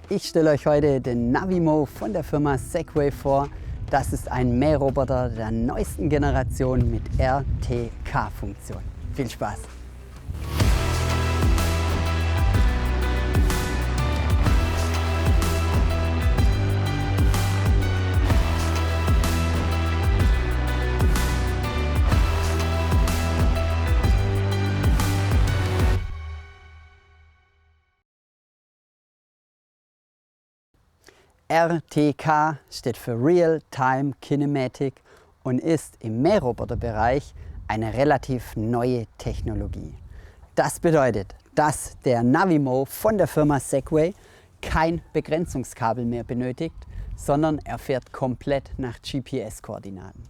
Ich stelle euch heute den Navimo von der Firma Segway vor. Das ist ein Mähroboter der neuesten Generation mit RTK-Funktion. Viel Spaß! RTK steht für Real-Time Kinematic und ist im Mähroboterbereich eine relativ neue Technologie. Das bedeutet, dass der Navimo von der Firma Segway kein Begrenzungskabel mehr benötigt, sondern er fährt komplett nach GPS-Koordinaten.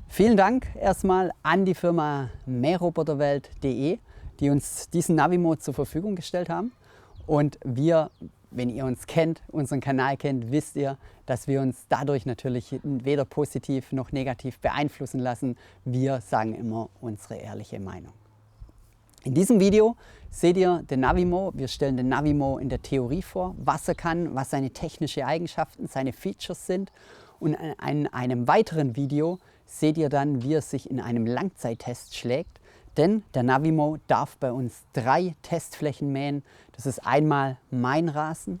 Vielen Dank erstmal an die Firma Mähroboterwelt.de, die uns diesen Navimo zur Verfügung gestellt haben. Und wir, wenn ihr uns kennt, unseren Kanal kennt, wisst ihr, dass wir uns dadurch natürlich weder positiv noch negativ beeinflussen lassen. Wir sagen immer unsere ehrliche Meinung. In diesem Video seht ihr den Navimo. Wir stellen den Navimo in der Theorie vor, was er kann, was seine technischen Eigenschaften, seine Features sind. Und in einem weiteren Video seht ihr dann, wie er sich in einem Langzeittest schlägt. Denn der Navimo darf bei uns 3 Testflächen mähen. Das ist einmal mein Rasen.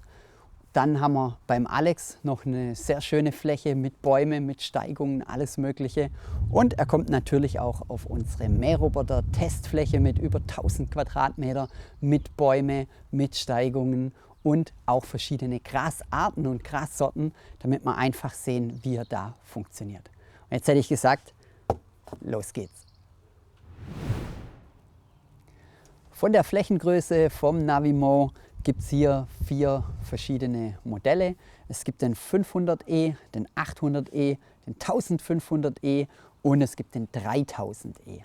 Dann haben wir beim Alex noch eine sehr schöne Fläche mit Bäumen, mit Steigungen, alles Mögliche. Und er kommt natürlich auch auf unsere Mähroboter-Testfläche mit über 1000 Quadratmeter, mit Bäumen, mit Steigungen und auch verschiedene Grasarten und Grassorten, damit wir einfach sehen, wie er da funktioniert. Und jetzt hätte ich gesagt, los geht's. Von der Flächengröße vom Navimo gibt es hier 4 verschiedene Modelle. Es gibt den 500E, den 800E, den 1500E und es gibt den 3000E.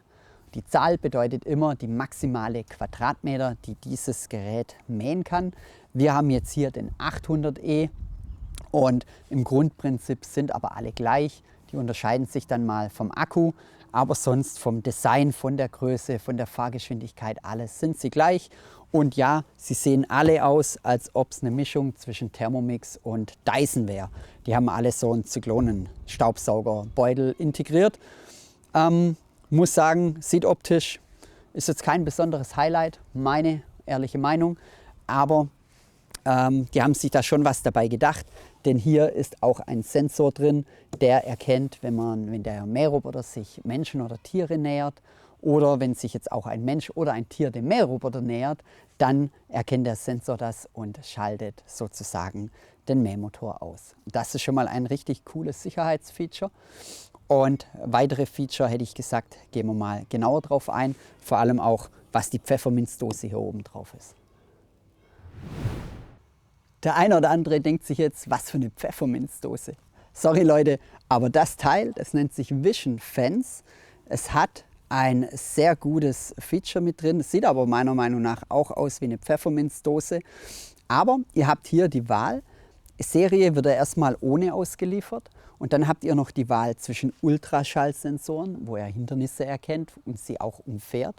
Die Zahl bedeutet immer die maximale Quadratmeter, die dieses Gerät mähen kann. Wir haben jetzt hier den 800E und im Grundprinzip sind aber alle gleich. Die unterscheiden sich dann mal vom Akku. Aber sonst vom Design, von der Größe, von der Fahrgeschwindigkeit, alles sind sie gleich. Und ja, sie sehen alle aus, als ob es eine Mischung zwischen Thermomix und Dyson wäre. Die haben alle so einen Zyklonen-Staubsaugerbeutel integriert. Muss sagen, sieht optisch, ist jetzt kein besonderes Highlight, meine ehrliche Meinung. Aber die haben sich da schon was dabei gedacht, denn hier ist auch ein Sensor drin, der erkennt, wenn der Mähroboter sich Menschen oder Tiere nähert oder wenn sich jetzt auch ein Mensch oder ein Tier dem Mähroboter nähert, dann erkennt der Sensor das und schaltet sozusagen den Mähmotor aus. Das ist schon mal ein richtig cooles Sicherheitsfeature. Und weitere Feature hätte ich gesagt, gehen wir mal genauer drauf ein, vor allem auch, was die Pfefferminzdose hier oben drauf ist. Der eine oder andere denkt sich jetzt, was für eine Pfefferminzdose. Sorry Leute, aber das Teil, das nennt sich Vision Fence. Es hat ein sehr gutes Feature mit drin. Es sieht aber meiner Meinung nach auch aus wie eine Pfefferminzdose. Aber ihr habt hier die Wahl. Serie wird er erstmal ohne ausgeliefert. Und dann habt ihr noch die Wahl zwischen Ultraschallsensoren, wo er Hindernisse erkennt und sie auch umfährt.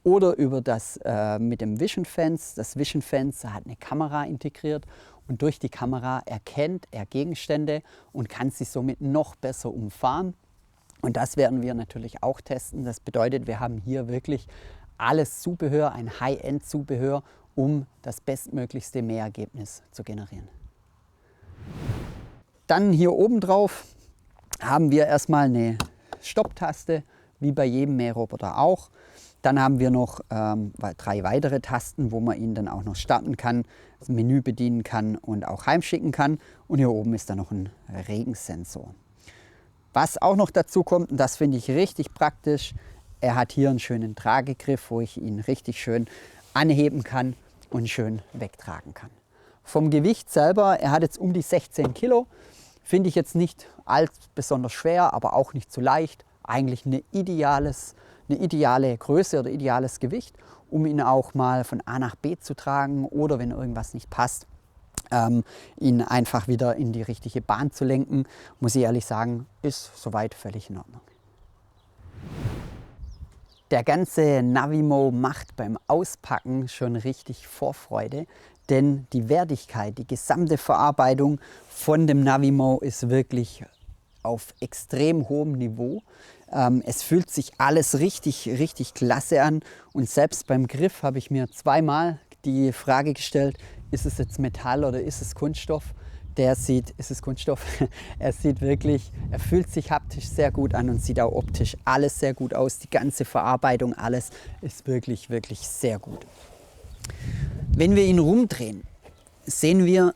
Oder über das mit dem Vision Fence. Das Vision Fence hat eine Kamera integriert und durch die Kamera erkennt er Gegenstände und kann sie somit noch besser umfahren. Und das werden wir natürlich auch testen. Das bedeutet, wir haben hier wirklich alles Zubehör, ein High-End-Zubehör, um das bestmöglichste Mähergebnis zu generieren. Dann hier oben drauf haben wir erstmal eine Stopptaste, wie bei jedem Mähroboter auch. Dann haben wir noch 3 weitere Tasten, wo man ihn dann auch noch starten kann, das Menü bedienen kann und auch heimschicken kann. Und hier oben ist dann noch ein Regensensor. Was auch noch dazu kommt, und das finde ich richtig praktisch, er hat hier einen schönen Tragegriff, wo ich ihn richtig schön anheben kann und schön wegtragen kann. Vom Gewicht selber, er hat jetzt um die 16 Kilo, finde ich jetzt nicht allzu besonders schwer, aber auch nicht zu leicht. Eigentlich eine ideale Größe oder ideales Gewicht, um ihn auch mal von A nach B zu tragen oder wenn irgendwas nicht passt, ihn einfach wieder in die richtige Bahn zu lenken. Muss ich ehrlich sagen, ist soweit völlig in Ordnung. Der ganze Navimo macht beim Auspacken schon richtig Vorfreude, denn die Wertigkeit, die gesamte Verarbeitung von dem Navimo ist wirklich auf extrem hohem Niveau. Es fühlt sich alles richtig klasse an und selbst beim Griff habe ich mir zweimal die Frage gestellt, ist es jetzt Metall oder ist es Kunststoff? Ist es Kunststoff? Er fühlt sich haptisch sehr gut an und sieht auch optisch alles sehr gut aus. Die ganze Verarbeitung, alles ist wirklich sehr gut. Wenn wir ihn rumdrehen, sehen wir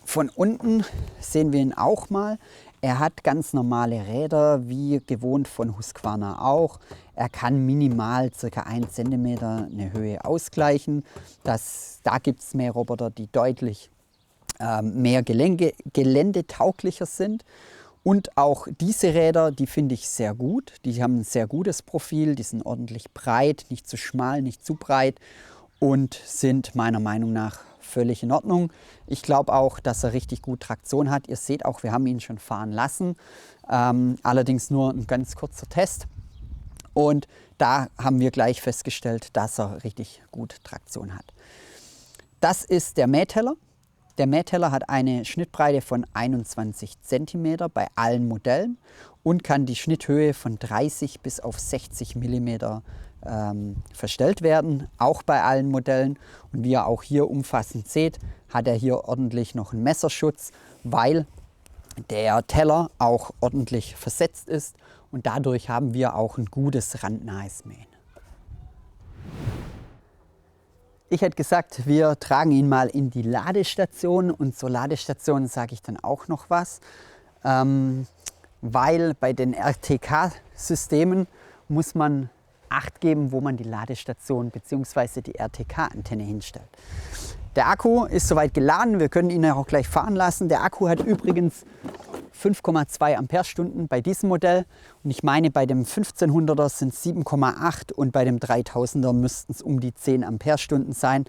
von unten, sehen wir ihn auch mal. Er hat ganz normale Räder, wie gewohnt von Husqvarna auch. Er kann minimal ca. 1 cm eine Höhe ausgleichen. Da gibt es Mähroboter, die deutlich mehr geländetauglicher sind. Und auch diese Räder, die finde ich sehr gut. Die haben ein sehr gutes Profil, die sind ordentlich breit, nicht zu schmal, nicht zu breit und sind meiner Meinung nach völlig in Ordnung. Ich glaube auch, dass er richtig gut Traktion hat. Ihr seht auch, wir haben ihn schon fahren lassen, allerdings nur ein ganz kurzer Test. Und da haben wir gleich festgestellt, dass er richtig gut Traktion hat. Das ist der Mähteller. Der Mähteller hat eine Schnittbreite von 21 cm bei allen Modellen und kann die Schnitthöhe von 30 bis auf 60 mm verstellt werden, auch bei allen Modellen. Und wie ihr auch hier umfassend seht, hat er hier ordentlich noch einen Messerschutz, weil der Teller auch ordentlich versetzt ist und dadurch haben wir auch ein gutes randnahes Mähen. Ich hätte gesagt, wir tragen ihn mal in die Ladestation und zur Ladestation sage ich dann auch noch was, weil bei den RTK-Systemen muss man Acht geben, wo man die Ladestation bzw. die RTK-Antenne hinstellt. Der Akku ist soweit geladen, wir können ihn ja auch gleich fahren lassen. Der Akku hat übrigens 5,2 Ampere-Stunden bei diesem Modell und ich meine bei dem 1500er sind es 7,8 und bei dem 3000er müssten es um die 10 Ampere-Stunden sein.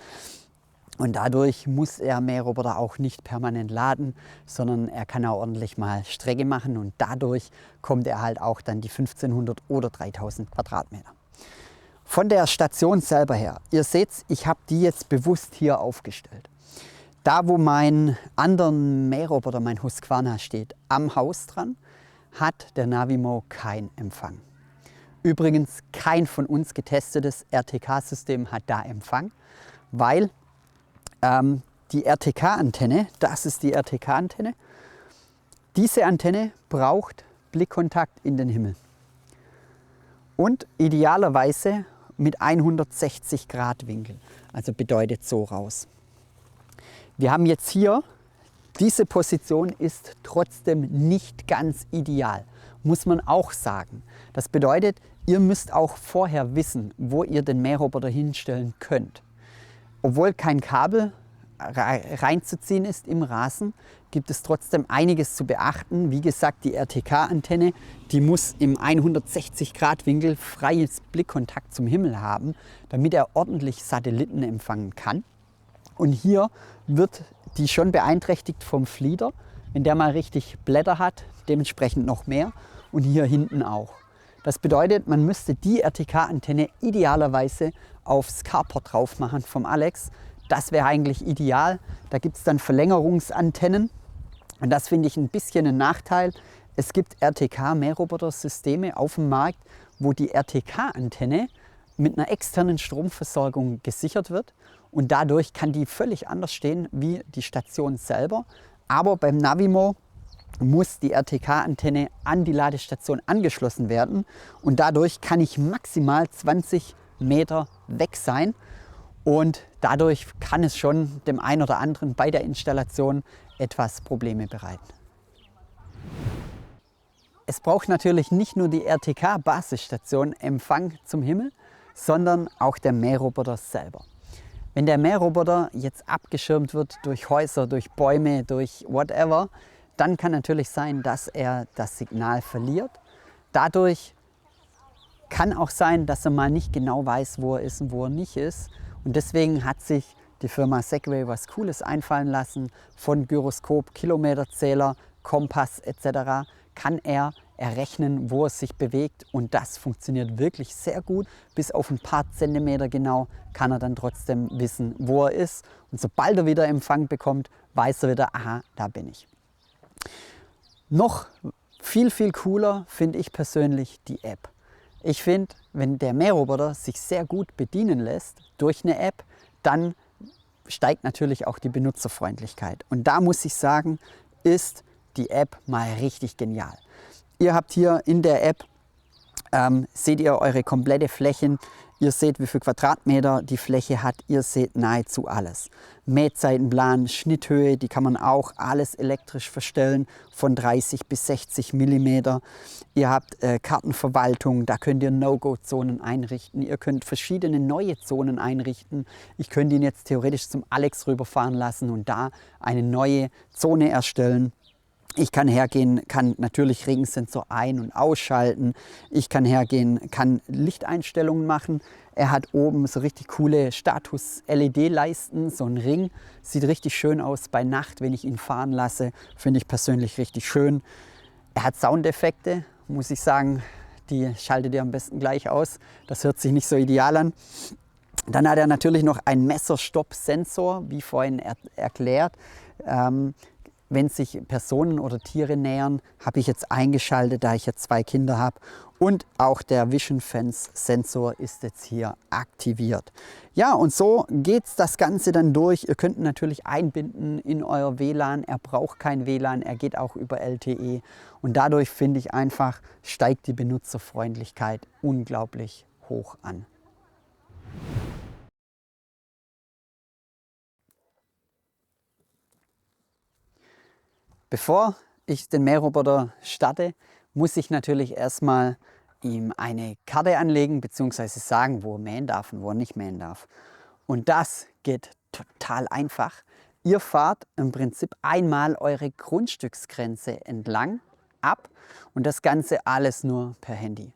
Und dadurch muss der Mähroboter auch nicht permanent laden, sondern er kann auch ordentlich mal Strecke machen und dadurch kommt er halt auch dann die 1500 oder 3000 Quadratmeter. Von der Station selber her, ihr seht, ich habe die jetzt bewusst hier aufgestellt. Da wo mein anderen Mähroboter, mein Husqvarna steht, am Haus dran, hat der Navimo keinen Empfang. Übrigens kein von uns getestetes RTK-System hat da Empfang, weil die RTK-Antenne, das ist die RTK-Antenne, diese Antenne braucht Blickkontakt in den Himmel. Und idealerweise mit 160 Grad Winkel, also bedeutet so raus. Wir haben jetzt hier, diese Position ist trotzdem nicht ganz ideal, muss man auch sagen. Das bedeutet, ihr müsst auch vorher wissen, wo ihr den Mähroboter hinstellen könnt. Obwohl kein Kabel reinzuziehen ist im Rasen, gibt es trotzdem einiges zu beachten. Wie gesagt, die RTK-Antenne, die muss im 160 Grad Winkel freies Blickkontakt zum Himmel haben, damit er ordentlich Satelliten empfangen kann. Und hier wird die schon beeinträchtigt vom Flieder, wenn der mal richtig Blätter hat, dementsprechend noch mehr und hier hinten auch. Das bedeutet, man müsste die RTK-Antenne idealerweise aufs Carport drauf machen vom Alex. Das wäre eigentlich ideal. Da gibt es dann Verlängerungsantennen und das finde ich ein bisschen ein Nachteil. Es gibt RTK-Mähroboter-Systeme auf dem Markt, wo die RTK-Antenne mit einer externen Stromversorgung gesichert wird und dadurch kann die völlig anders stehen wie die Station selber. Aber beim Navimo muss die RTK-Antenne an die Ladestation angeschlossen werden und dadurch kann ich maximal 20 Meter weg sein und dadurch kann es schon dem einen oder anderen bei der Installation etwas Probleme bereiten. Es braucht natürlich nicht nur die RTK-Basisstation Empfang zum Himmel, sondern auch der Mähroboter selber. Wenn der Mähroboter jetzt abgeschirmt wird durch Häuser, durch Bäume, durch whatever, dann kann natürlich sein, dass er das Signal verliert. Dadurch kann auch sein, dass er mal nicht genau weiß, wo er ist und wo er nicht ist. Und deswegen hat sich die Firma Segway was Cooles einfallen lassen. Von Gyroskop, Kilometerzähler, Kompass etc. kann er errechnen, wo er sich bewegt, und das funktioniert wirklich sehr gut. Bis auf ein paar Zentimeter genau kann er dann trotzdem wissen, wo er ist, und sobald er wieder Empfang bekommt, weiß er wieder, aha, da bin ich. Noch viel cooler finde ich persönlich die App. Ich finde, wenn der Mähroboter sich sehr gut bedienen lässt durch eine App, dann steigt natürlich auch die Benutzerfreundlichkeit. Und da muss ich sagen, ist die App mal richtig genial. Ihr habt hier in der App, seht ihr eure komplette Flächen. Ihr seht, wie viel Quadratmeter die Fläche hat. Ihr seht nahezu alles. Mähzeitenplan, Schnitthöhe, die kann man auch alles elektrisch verstellen, von 30 bis 60 mm. Ihr habt Kartenverwaltung, da könnt ihr No-Go-Zonen einrichten. Ihr könnt verschiedene neue Zonen einrichten. Ich könnte ihn jetzt theoretisch zum Alex rüberfahren lassen und da eine neue Zone erstellen. Ich kann hergehen, kann natürlich Regensensor ein- und ausschalten. Ich kann hergehen, kann Lichteinstellungen machen. Er hat oben so richtig coole Status-LED-Leisten, so ein Ring. Sieht richtig schön aus bei Nacht, wenn ich ihn fahren lasse. Finde ich persönlich richtig schön. Er hat Soundeffekte, muss ich sagen. Die schaltet ihr am besten gleich aus. Das hört sich nicht so ideal an. Dann hat er natürlich noch einen Messerstopp-Sensor, wie vorhin erklärt. Wenn sich Personen oder Tiere nähern, habe ich jetzt eingeschaltet, da ich jetzt 2 Kinder habe. Und auch der Vision Fence Sensor ist jetzt hier aktiviert. Ja, und so geht das Ganze dann durch. Ihr könnt ihn natürlich einbinden in euer WLAN. Er braucht kein WLAN, er geht auch über LTE. Und dadurch, finde ich einfach, steigt die Benutzerfreundlichkeit unglaublich hoch an. Bevor ich den Mähroboter starte, muss ich natürlich erstmal ihm eine Karte anlegen bzw. sagen, wo er mähen darf und wo er nicht mähen darf. Und das geht total einfach. Ihr fahrt im Prinzip einmal eure Grundstücksgrenze entlang ab und das Ganze alles nur per Handy.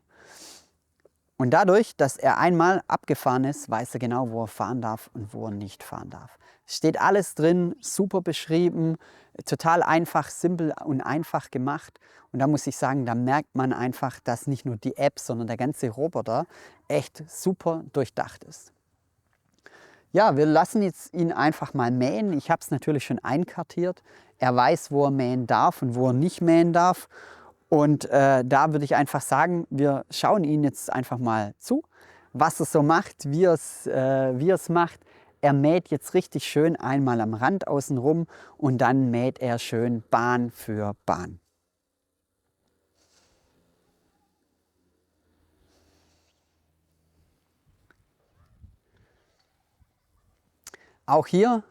Und dadurch, dass er einmal abgefahren ist, weiß er genau, wo er fahren darf und wo er nicht fahren darf. Steht alles drin, super beschrieben, total einfach, simpel und einfach gemacht. Und da muss ich sagen, da merkt man einfach, dass nicht nur die App, sondern der ganze Roboter echt super durchdacht ist. Ja, wir lassen jetzt ihn einfach mal mähen. Ich habe es natürlich schon einkartiert. Er weiß, wo er mähen darf und wo er nicht mähen darf. Und da würde ich einfach sagen, wir schauen ihn jetzt einfach mal zu, was er so macht, wie er es macht. Er mäht jetzt richtig schön einmal am Rand außenrum und dann mäht er schön Bahn für Bahn. Auch hier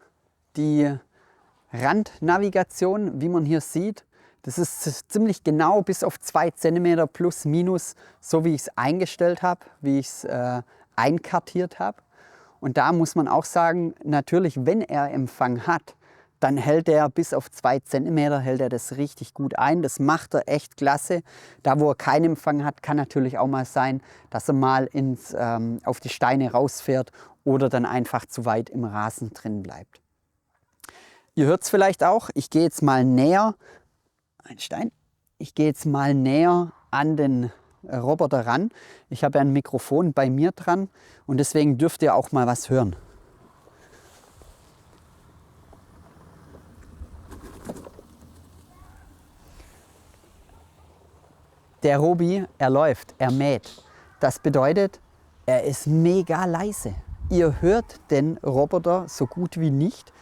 die Randnavigation, wie man hier sieht. Das ist ziemlich genau bis auf 2 cm plus minus, so wie ich es eingestellt habe, wie ich es einkartiert habe. Und da muss man auch sagen, natürlich, wenn er Empfang hat, dann hält er bis auf 2 cm hält er das richtig gut ein. Das macht er echt klasse. Da, wo er keinen Empfang hat, kann natürlich auch mal sein, dass er mal auf die Steine rausfährt oder dann einfach zu weit im Rasen drin bleibt. Ihr hört es vielleicht auch, ich gehe jetzt mal näher. Ein Stein. Ich gehe jetzt mal näher an den Roboter ran. Ich habe ein Mikrofon bei mir dran und deswegen dürft ihr auch mal was hören. Der Robi, er läuft, er mäht. Das bedeutet, er ist mega leise. Ihr hört den Roboter so gut wie nicht.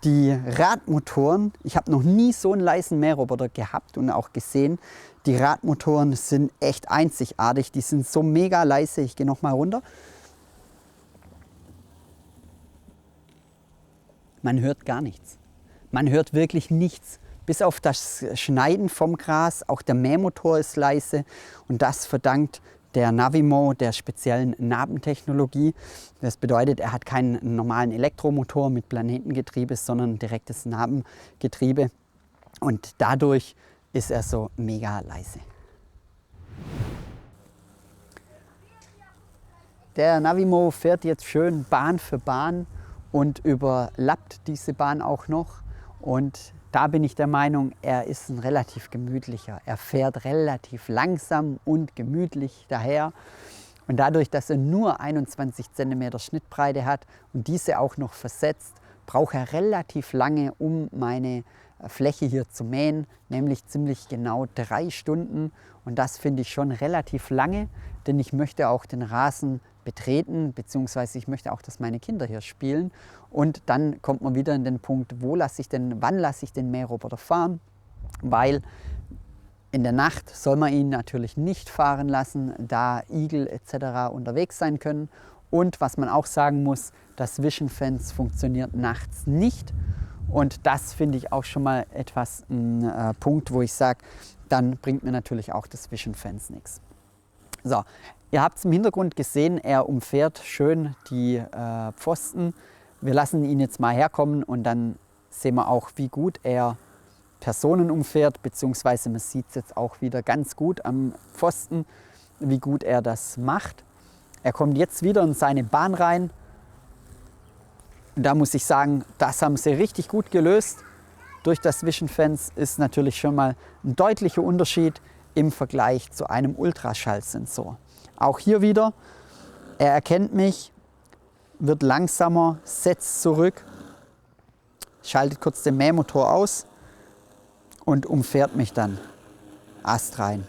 Die Radmotoren, ich habe noch nie so einen leisen Mähroboter gehabt und auch gesehen. Die Radmotoren sind echt einzigartig, die sind so mega leise. Ich gehe noch mal runter. Man hört gar nichts. Man hört wirklich nichts. Bis auf das Schneiden vom Gras, auch der Mähmotor ist leise und das verdankt der Navimo, der speziellen Nabentechnologie. Das bedeutet, er hat keinen normalen Elektromotor mit Planetengetriebe, sondern ein direktes Nabengetriebe. Und dadurch ist er so mega leise. Der Navimo fährt jetzt schön Bahn für Bahn und überlappt diese Bahn auch noch. Und Da bin ich der Meinung, er ist ein relativ gemütlicher. Er fährt relativ langsam und gemütlich daher. Und dadurch, dass er nur 21 cm Schnittbreite hat und diese auch noch versetzt, braucht er relativ lange, um meine Fläche hier zu mähen, nämlich ziemlich genau 3 Stunden. Und das finde ich schon relativ lange, denn ich möchte auch den Rasen betreten, beziehungsweise ich möchte auch, dass meine Kinder hier spielen. Und dann kommt man wieder in den Punkt, wann lasse ich den Mähroboter fahren, weil in der Nacht soll man ihn natürlich nicht fahren lassen, da Igel etc. unterwegs sein können. Und was man auch sagen muss, das Vision Fence funktioniert nachts nicht. Und das finde ich auch schon mal etwas ein Punkt, wo ich sage, dann bringt mir natürlich auch das Vision Fence nichts. So, ihr habt es im Hintergrund gesehen, er umfährt schön die Pfosten. Wir lassen ihn jetzt mal herkommen und dann sehen wir auch, wie gut er Personen umfährt, beziehungsweise man sieht es jetzt auch wieder ganz gut am Pfosten, wie gut er das macht. Er kommt jetzt wieder in seine Bahn rein. Und da muss ich sagen, das haben sie richtig gut gelöst. Durch das Vision Fence ist natürlich schon mal ein deutlicher Unterschied im Vergleich zu einem Ultraschallsensor. Auch hier wieder, er erkennt mich, wird langsamer, setzt zurück, schaltet kurz den Mähmotor aus und umfährt mich dann astrein.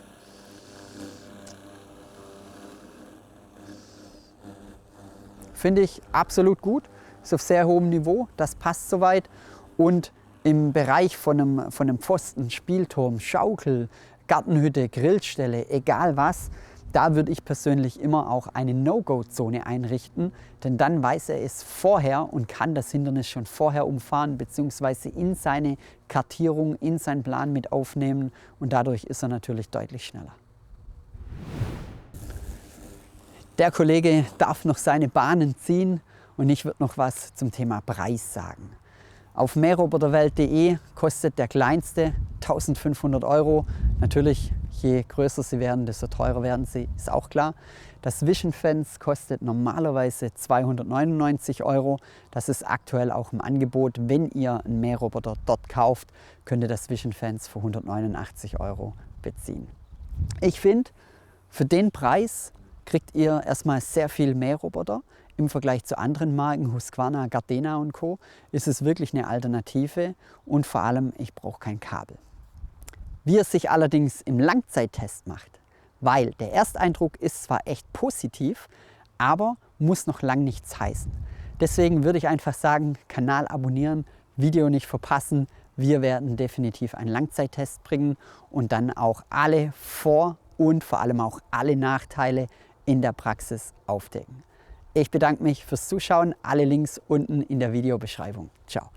Finde ich absolut gut, ist auf sehr hohem Niveau, das passt soweit. Und im Bereich von einem Pfosten, Spielturm, Schaukel, Gartenhütte, Grillstelle, egal was, da würde ich persönlich immer auch eine No-Go-Zone einrichten, denn dann weiß er es vorher und kann das Hindernis schon vorher umfahren bzw. in seine Kartierung, in seinen Plan mit aufnehmen und dadurch ist er natürlich deutlich schneller. Der Kollege darf noch seine Bahnen ziehen und ich würde noch was zum Thema Preis sagen. Auf mähroboterwelt.de kostet der kleinste 1.500 €. Natürlich, je größer sie werden, desto teurer werden sie, ist auch klar. Das Vision Fence kostet normalerweise 299 €. Das ist aktuell auch im Angebot. Wenn ihr einen Mähroboter dort kauft, könnt ihr das Vision Fence für 189 € beziehen. Ich finde, für den Preis kriegt ihr erstmal sehr viel Mähroboter. Im Vergleich zu anderen Marken, Husqvarna, Gardena und Co. ist es wirklich eine Alternative und vor allem, ich brauche kein Kabel. Wie es sich allerdings im Langzeittest macht, weil der Ersteindruck ist zwar echt positiv, aber muss noch lang nichts heißen. Deswegen würde ich einfach sagen, Kanal abonnieren, Video nicht verpassen. Wir werden definitiv einen Langzeittest bringen und dann auch alle Vor- und vor allem auch alle Nachteile in der Praxis aufdecken. Ich bedanke mich fürs Zuschauen. Alle Links unten in der Videobeschreibung. Ciao.